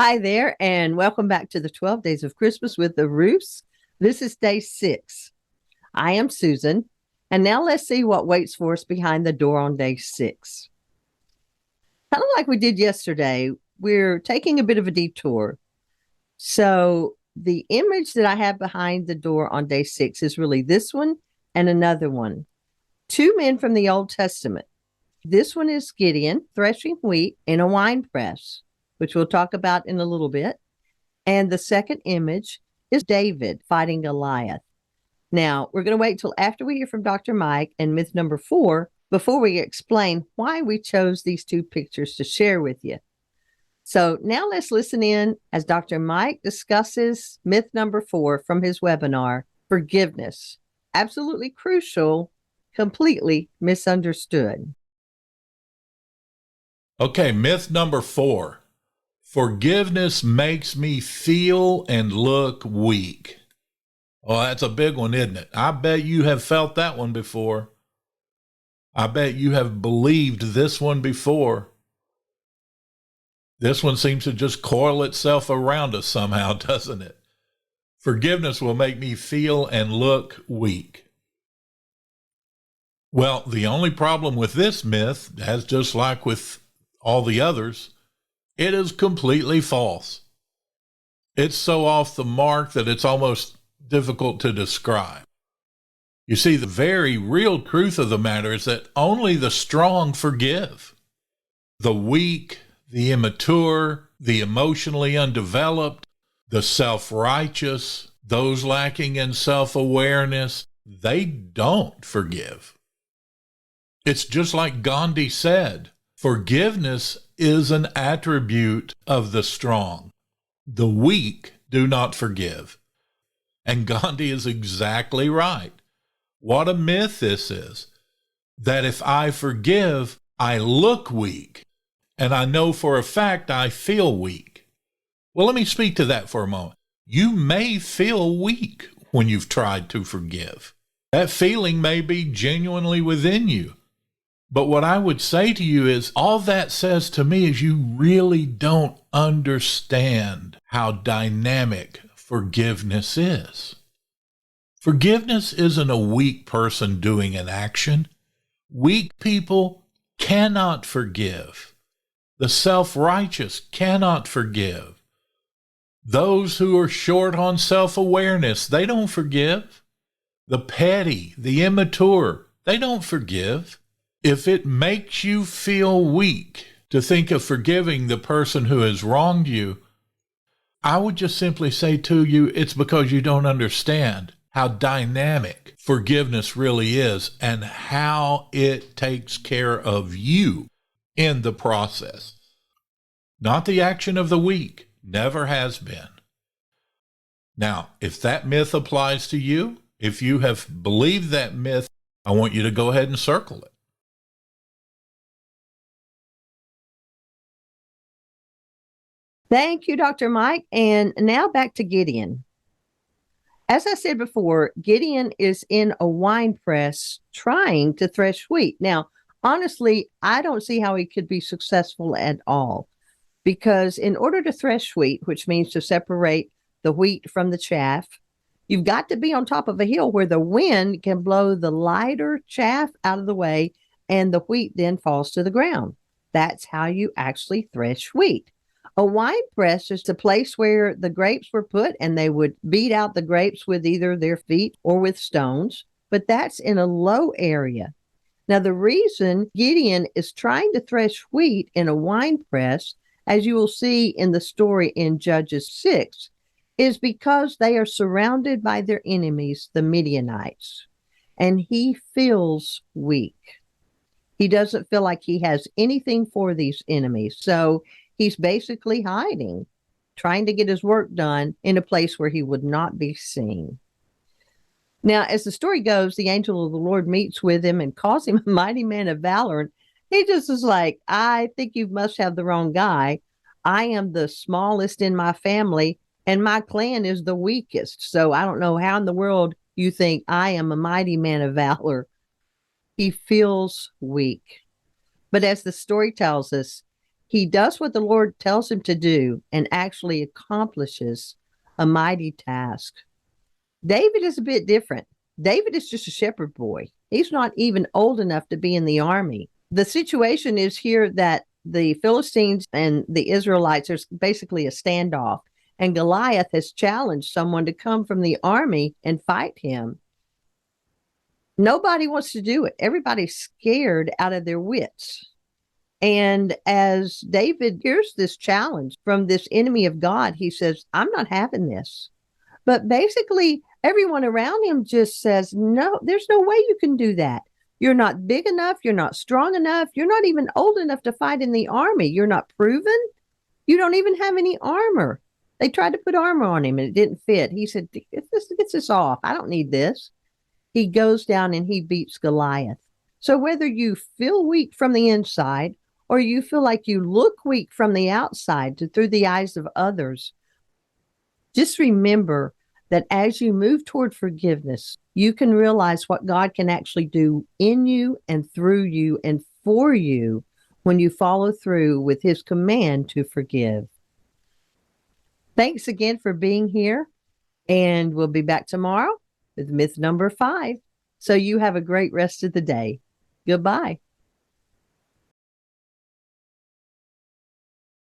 Hi there, and welcome back to the 12 Days of Christmas with the Ruths. This is day 6. I am Susan, and now let's see what waits for us behind the door on day 6. Kind of like we did yesterday, we're taking a bit of a detour. So, the image that I have behind the door on day 6 is really this one and another one. Two men from the Old Testament. This one is Gideon threshing wheat in a wine press, which we'll talk about in a little bit. And the second image is David fighting Goliath. Now, we're going to wait till after we hear from Dr. Mike and myth number 4 before we explain why we chose these two pictures to share with you. So now let's listen in as Dr. Mike discusses myth number 4 from his webinar, Forgiveness. Absolutely crucial, completely misunderstood. Okay, myth number 4. Forgiveness makes me feel and look weak. Oh, that's a big one, isn't it? I bet you have felt that one before. I bet you have believed this one before. This one seems to just coil itself around us somehow, doesn't it? Forgiveness will make me feel and look weak. Well, the only problem with this myth, as just like with all the others, it is completely false. It's so off the mark that it's almost difficult to describe. You see, the very real truth of the matter is that only the strong forgive. The weak, the immature, the emotionally undeveloped, the self-righteous, those lacking in self-awareness, they don't forgive. It's just like Gandhi said, forgiveness is an attribute of the strong. The weak do not forgive. And Gandhi is exactly right. What a myth this is, that if I forgive, I look weak, and I know for a fact I feel weak. Well, let me speak to that for a moment. You may feel weak when you've tried to forgive. That feeling may be genuinely within you. But what I would say to you is, all that says to me is you really don't understand how dynamic forgiveness is. Forgiveness isn't a weak person doing an action. Weak people cannot forgive. The self-righteous cannot forgive. Those who are short on self-awareness, they don't forgive. The petty, the immature, they don't forgive. If it makes you feel weak to think of forgiving the person who has wronged you, I would just simply say to you, it's because you don't understand how dynamic forgiveness really is and how it takes care of you in the process. Not the action of the weak, never has been. Now, if that myth applies to you, if you have believed that myth, I want you to go ahead and circle it. Thank you, Dr. Mike. And now back to Gideon. As I said before, Gideon is in a wine press trying to thresh wheat. Now, honestly, I don't see how he could be successful at all, because in order to thresh wheat, which means to separate the wheat from the chaff, you've got to be on top of a hill where the wind can blow the lighter chaff out of the way and the wheat then falls to the ground. That's how you actually thresh wheat. A wine press is the place where the grapes were put, and they would beat out the grapes with either their feet or with stones, but that's in a low area. Now, the reason Gideon is trying to thresh wheat in a wine press, as you will see in the story in Judges 6, is because they are surrounded by their enemies, the Midianites, and he feels weak. He doesn't feel like he has anything for these enemies, so he's basically hiding, trying to get his work done in a place where he would not be seen. Now, as the story goes, the angel of the Lord meets with him and calls him a mighty man of valor. And he just is like, I think you must have the wrong guy. I am the smallest in my family, and my clan is the weakest. So I don't know how in the world you think I am a mighty man of valor. He feels weak. But as the story tells us, He does what the Lord tells him to do and actually accomplishes a mighty task. David is a bit different. David is just a shepherd boy. He's not even old enough to be in the army. The situation is here that the Philistines and the Israelites, there's basically a standoff, and Goliath has challenged someone to come from the army and fight him. Nobody wants to do it. Everybody's scared out of their wits. And as David hears this challenge from this enemy of God, he says, I'm not having this. But basically, everyone around him just says, no, there's no way you can do that. You're not big enough. You're not strong enough. You're not even old enough to fight in the army. You're not proven. You don't even have any armor. They tried to put armor on him and it didn't fit. He said, get this off. I don't need this. He goes down and he beats Goliath. So whether you feel weak from the inside or you feel like you look weak from the outside through the eyes of others, just remember that as you move toward forgiveness, you can realize what God can actually do in you and through you and for you when you follow through with his command to forgive. Thanks again for being here, and we'll be back tomorrow with myth number 5. So you have a great rest of the day. Goodbye.